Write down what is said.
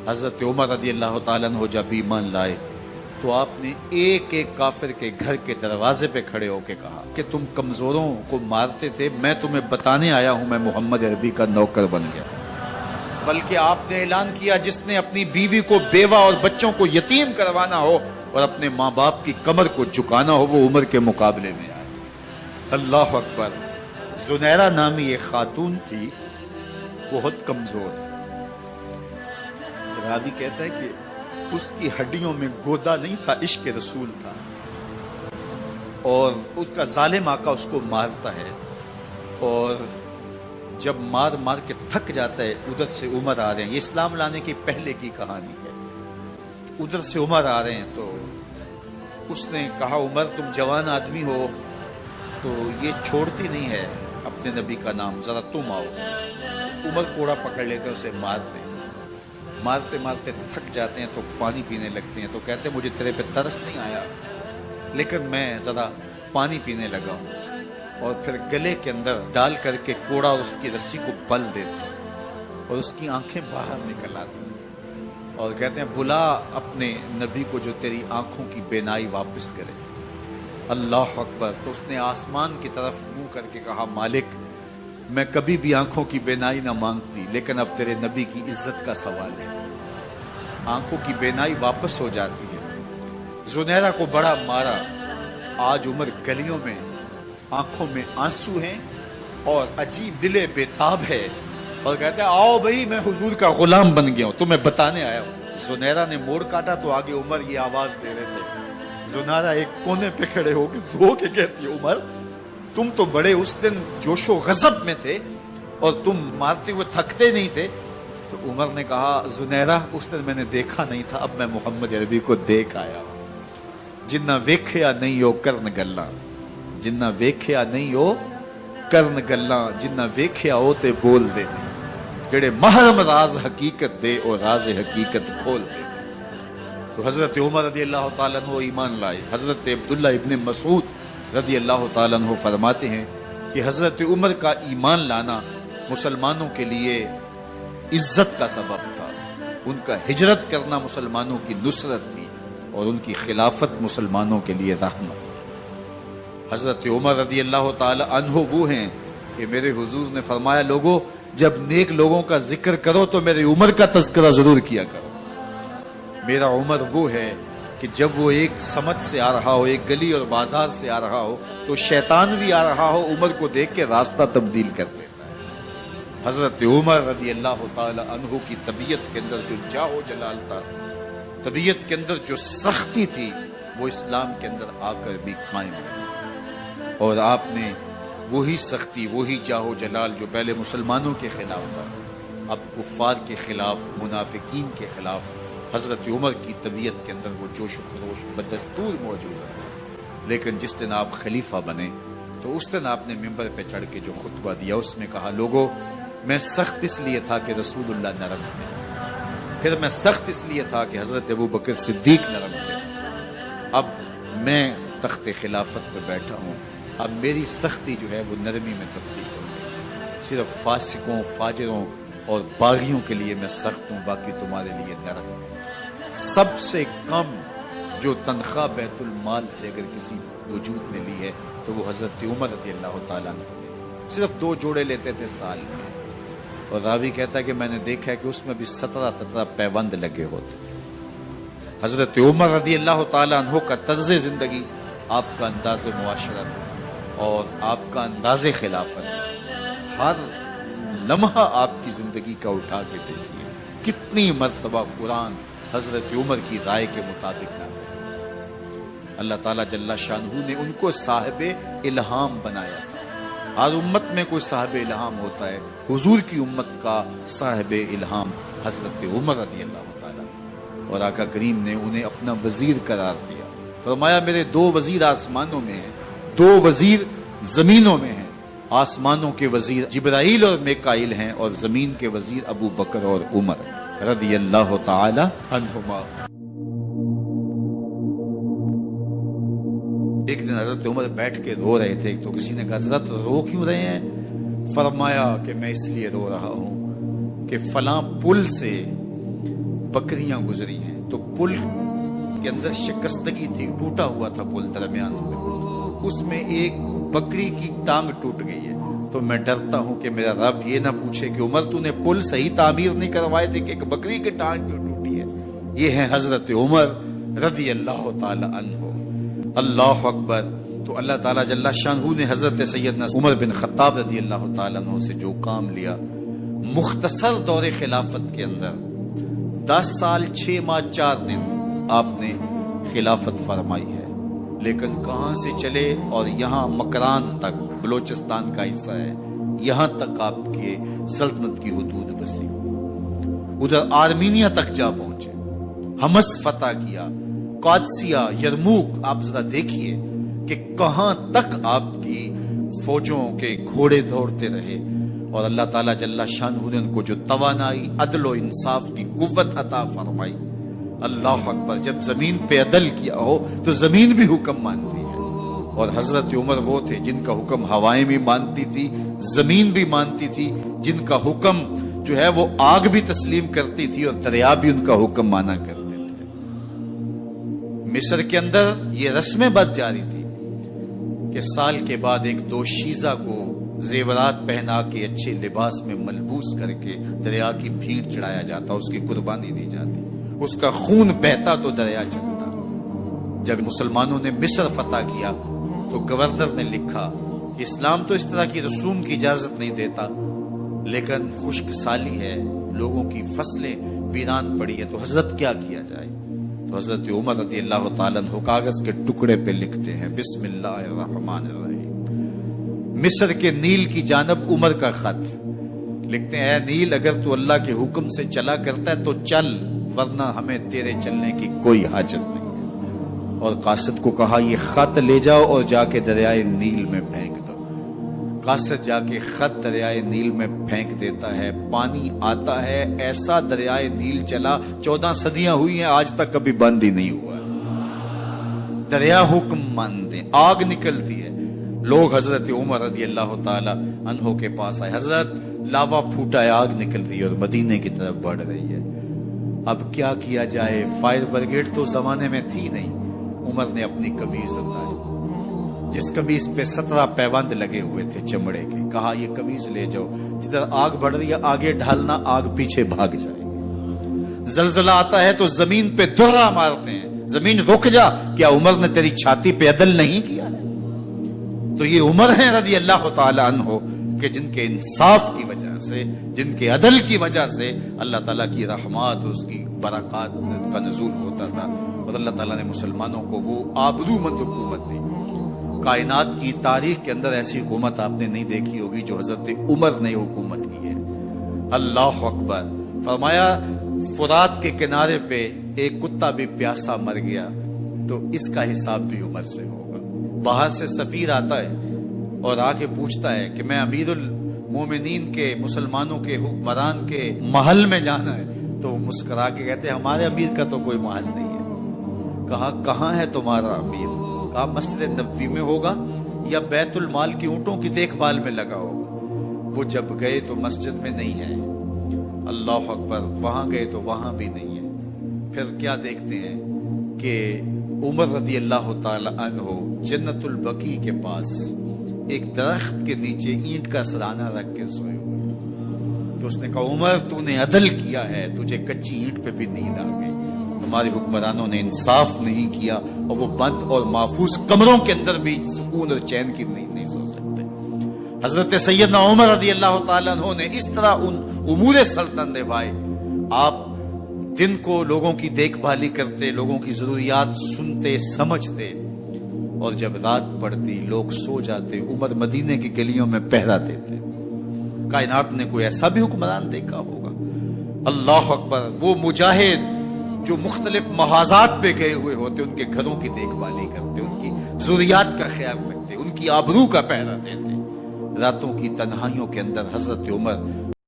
حضرت عمر رضی اللہ تعالیٰ عنہ جب ایمان لائے تو آپ نے ایک ایک کافر کے گھر کے دروازے پہ کھڑے ہو کے کہا کہ تم کمزوروں کو مارتے تھے، میں تمہیں بتانے آیا ہوں میں محمد عربی کا نوکر بن گیا۔ بلکہ آپ نے اعلان کیا جس نے اپنی بیوی کو بیوہ اور بچوں کو یتیم کروانا ہو اور اپنے ماں باپ کی کمر کو جھکانا ہو وہ عمر کے مقابلے میں آئے۔ اللہ اکبر۔ زنیرہ نامی ایک خاتون تھی، بہت کمزور، راوی کہتا ہے کہ اس کی ہڈیوں میں گودا نہیں تھا، عشق رسول تھا، اور اس کا ظالم آقا اس کو مارتا ہے، اور جب مار مار کے تھک جاتا ہے ادھر سے عمر آ رہے ہیں، یہ اسلام لانے کی پہلے کی کہانی ہے، ادھر سے عمر آ رہے ہیں تو اس نے کہا عمر تم جوان آدمی ہو تو یہ چھوڑتی نہیں ہے اپنے نبی کا نام، ذرا تم آؤ۔ عمر کوڑا پکڑ لیتے اسے مارتے مارتے مارتے تھک جاتے ہیں تو پانی پینے لگتے ہیں، تو کہتے ہیں مجھے تیرے پہ ترس نہیں آیا لیکن میں ذرا پانی پینے لگا ہوں، اور پھر گلے کے اندر ڈال کر کے کوڑا اس کی رسی کو بل دیتے ہیں اور اس کی آنکھیں باہر نکل آتی ہیں اور کہتے ہیں بلا اپنے نبی کو جو تیری آنکھوں کی بینائی واپس کرے۔ اللہ اکبر۔ تو اس نے آسمان کی طرف منہ کر کے کہا مالک میں کبھی بھی آنکھوں کی بینائی نہ مانگتی لیکن اب تیرے نبی کی عزت کا سوال ہے۔ آنکھوں کی بینائی واپس ہو جاتی ہے۔ زنیرہ کو بڑا مارا، آج عمر گلیوں میں آنکھوں میں آنسو ہیں اور عجیب دل بے تاب ہے، اور کہتے ہیں آؤ بھئی میں حضور کا غلام بن گیا ہوں، تمہیں بتانے آیا ہوں۔ زنیرہ نے موڑ کاٹا تو آگے عمر یہ آواز دے رہے تھے۔ زنیرہ ایک کونے پہ کھڑے ہو کے رو کے کہتی ہے عمر تم تو بڑے اس دن جوش و غضب میں تھے اور تم مارتے ہوئے تھکتے نہیں تھے۔ تو عمر نے کہا زنیرہ اس دن میں نے دیکھا نہیں تھا، اب میں محمد عربی کو دیکھ آیا ہوں۔ جنہ ویکھیا نہیں ہو کرن گلاں، جنہ ویکھیا نہیں ہو کرن گلاں، جنہ ویکھیا ہو تے بول دے، جڑے محرم راز حقیقت دے اور راز حقیقت کھول دے۔ تو حضرت عمر رضی اللہ تعالیٰ عنہ ایمان لائے۔ حضرت عبداللہ ابن مسعود رضی اللہ تعالیٰ عنہ فرماتے ہیں کہ حضرت عمر کا ایمان لانا مسلمانوں کے لیے عزت کا سبب تھا، ان کا ہجرت کرنا مسلمانوں کی نصرت تھی اور ان کی خلافت مسلمانوں کے لیے رحمت تھی۔ حضرت عمر رضی اللہ تعالیٰ عنہ وہ ہیں کہ میرے حضور نے فرمایا لوگوں جب نیک لوگوں کا ذکر کرو تو میرے عمر کا تذکرہ ضرور کیا کرو۔ میرا عمر وہ ہے کہ جب وہ ایک سمت سے آ رہا ہو، ایک گلی اور بازار سے آ رہا ہو تو شیطان بھی آ رہا ہو عمر کو دیکھ کے راستہ تبدیل کر لیتا ہے۔ حضرت عمر رضی اللہ تعالی عنہ کی طبیعت کے اندر جو جاہ و جلال تھا، طبیعت کے اندر جو سختی تھی، وہ اسلام کے اندر آ کر بھی قائم ہے، اور آپ نے وہی سختی، وہی جاہ و جلال جو پہلے مسلمانوں کے خلاف تھا اب کفار کے خلاف، منافقین کے خلاف حضرت عمر کی طبیعت کے اندر وہ جوش و خروش بدستور موجود ہے۔ لیکن جس دن آپ خلیفہ بنے تو اس دن آپ نے ممبر پہ چڑھ کے جو خطبہ دیا اس میں کہا لوگوں میں سخت اس لیے تھا کہ رسول اللہ نرم تھے، پھر میں سخت اس لیے تھا کہ حضرت ابو بکر صدیق نرم تھے، اب میں تخت خلافت پہ بیٹھا ہوں، اب میری سختی جو ہے وہ نرمی میں تبدیل ہو گئی، صرف فاسقوں، فاجروں اور باغیوں کے لیے میں سخت ہوں، باقی تمہارے لیے نرم ہوں۔ سب سے کم جو تنخواہ بیت المال سے اگر کسی وجود نے لی ہے تو وہ حضرت عمر رضی اللہ تعالیٰ نے صرف 2 جوڑے لیتے تھے سال میں، اور راوی کہتا ہے کہ میں نے دیکھا ہے کہ اس میں بھی 17 پیوند لگے ہوتے تھے۔ حضرت عمر رضی اللہ تعالیٰ عنہ کا طرز زندگی، آپ کا انداز معاشرت اور آپ کا انداز خلافت، ہر لمحہ آپ کی زندگی کا اٹھا کے دیکھیے کتنی مرتبہ قرآن حضرت عمر کی رائے کے مطابق نازل۔ اللہ تعالیٰ جل شانہ نے ان کو صاحب الہام بنایا تھا۔ ہر امت میں کوئی صاحب الہام ہوتا ہے، حضور کی امت کا صاحب الہام حضرت عمر رضی اللہ تعالیٰ، اور آقا کریم نے انہیں اپنا وزیر قرار دیا۔ فرمایا میرے 2 وزیر آسمانوں میں ہیں، 2 وزیر زمینوں میں ہیں، آسمانوں کے وزیر جبرائیل اور میکائیل ہیں اور زمین کے وزیر ابو بکر اور عمر رضی اللہ تعالی عنہما۔ ایک دن حضرت عمر بیٹھ کے رو رہے تھے تو کسی نے کہا حضرت رو کیوں رہے ہیں؟ فرمایا کہ میں اس لیے رو رہا ہوں کہ فلاں پل سے बकरियां गुजरी हैं, तो पुल के अंदर शिकस्तगी थी, टूटा हुआ था पुल दरमियान में, उसमें एक बकरी की टांग टूट गई है। तो मैं डरता हूं कि मेरा रब ये ना पूछे कि उमर तूने पुल सही तामीर नहीं करवाए थे कि एक बकरी की टांग क्यों टूटी है। ये है हजरत उमर रदी अल्लाह ताला अन्हु। अल्लाह अकबर। तो अल्लाह ताला जल्ला शानहू ने हजरत सैयदना उमर बिन खत्ताब रदी अल्लाह ताला अन्हु से जो काम लिया, मुख्तसर दौरे खिलाफत के अंदर 10 साल 6 माह 4 दिन आपने खिलाफत फरमाई है, लेकिन कहां से चले और यहाँ मकरान तक, बलोचिस्तान का हिस्सा है, यहां तक आपके सल्तनत की हुदूद वसी हुई। उधर आर्मीनिया तक जा पहुंचे, हमस फतह किया, कादसिया, यरमूक। आप जरा देखिए कि कहां तक आपकी फौजों के घोड़े दौड़ते रहे, और अल्लाह ताला जल्ला शानहू ने उनको जो तवानाई, अदल और इंसाफ की कुव्वत अता फरमाई। अल्लाह अकबर। जब जमीन पे अदल किया हो तो जमीन भी हुक्म मानती है, और हजरत उमर वो थे जिनका हुक्म हवाएं भी मानती थी, जमीन भी मानती थी, जिनका हुक्म जो है वो आग भी तस्लीम करती थी और दरिया भी उनका हुक्म माना करते थे। मिस्र के अंदर ये रस्में बद जारी थी कि साल के बाद एक दोशीज़ा को जेवरात पहना के अच्छे लिबास में मलबूस करके दरिया की भीड़ चढ़ाया जाता, उसकी कुर्बानी दी जाती, उसका खून बहता तो दरिया चलता। जब मुसलमानों ने मिस्र फतह किया तो गवर्नर ने लिखा कि इस्लाम तो इस तरह की रसूम की इजाजत नहीं देता, लेकिन खुश्क साली है, लोगों की फसलें वीरान पड़ी है, तो हजरत क्या किया जाए। तो हजरत उमर रज़ी अल्लाह ताला अन्हु कागज के टुकड़े पे लिखते हैं, बिस्मिल्लाहिर्रहमानिर्रहीम। मिस्र के नील की जानब उमर का खत लिखते हैं, ऐ नील, अगर तू अल्लाह के हुक्म से चला करता है तो चल, वरना हमें तेरे चलने की कोई हाजत नहीं है। और कासिद को कहा, ये खत ले जाओ और जाके दरियाए नील में फेंक दो। कासिद जाके खत दरियाए नील में फेंक देता है, पानी आता है, ऐसा दरियाए नील चला, 14 सदियां हुई हैं, आज तक कभी बंद ही नहीं हुआ। दरिया हुक्म मानते, आग निकलती है। लोग हजरत उमर रज़ी अल्लाह ताला अन्हु के पास आए, हजरत लावा फूटा है, आग निकल रही है और मदीने की तरफ बढ़ रही है, अब क्या किया जाए। फायर ब्रिगेड तो जमाने में थी नहीं। उमर ने अपनी कमीज उतारी, जिस कमीज पे 17 पैबंद लगे हुए थे चमड़े के, कहा ये कमीज ले जाओ, जिधर आग बढ़ रही है आगे ढालना, आग पीछे भाग जाएगी। जलजला आता है तो जमीन पे दुर्रा मारते हैं, जमीन रुक जा, क्या उमर ने तेरी छाती पे अदल नहीं किया है। तो ये उमर है रज़ी अल्लाह ताला अन्हु कि जिनके इंसाफ की वजह से, जिनके अदल की वजह से अल्लाह ताला की रहमत, उसकी बरक़ात का नुज़ूल होता था, और अल्लाह ताला ने मुसलमानों को वो आबरूमंद हुकूमत दी। कायनात की तारीख के अंदर ऐसी हुकूमत आपने नहीं देखी होगी जो हजरत उमर ने हुकूमत की है। अल्लाह अकबर। फरमाया, फुरात के किनारे पे एक कुत्ता भी प्यासा मर गया तो इसका हिसाब भी उमर से होगा। बाहर से सफीर आता है और आके पूछता है कि मैं अमीरुल मोमिनीन के, मुसलमानों के हुक्मरान के महल में जाना है, तो मुस्कुरा के कहते हैं हमारे अमीर का तो कोई महल नहीं है। कहा, कहाँ है तुम्हारा अमीर? कहा, मस्जिद नबवी में होगा या बैतुल माल की ऊंटों की देखभाल में लगा होगा। वो जब गए तो मस्जिद में नहीं है, अल्लाह अकबर, वहां गए तो वहां भी नहीं है। फिर क्या देखते हैं कि उमर रज़ी अल्लाह ताला अन्हु जन्नतुल बकी के पास एक दरख्त के नीचे ईंट का सराना रख के सोए हुए। तो उसने कहा, उमर तूने अदल किया है, तुझे कच्ची ईंट पे भी नींद आ गई। हमारे हुक्मरानों ने इंसाफ नहीं किया और वो बंद और महफूज कमरों के अंदर भी सुकून और चैन की नहीं सो सकते। हजरत सैयदना उमर रज़ी अल्लाह ताला अन्हु ने इस तरह उन उमूर सल्तनत निभाए। आप दिन को लोगों की देखभाली करते, लोगों की जरूरियात सुनते समझते, और जब रात पड़ती लोग सो जाते, उमर मदीने की गलियों में पहरा देते। कायनात ने कोई ऐसा भी हुक्मरान देखा होगा? अल्लाह अकबर। वो मुजाहिद जो मुख्तलिफ महाजात पे गए हुए होते, उनके घरों की देखभाली करते, उनकी जरूरियात का ख्याल रखते, उनकी आबरू का पहरा देते। रातों की तन्हाइयों के अंदर हजरत उमर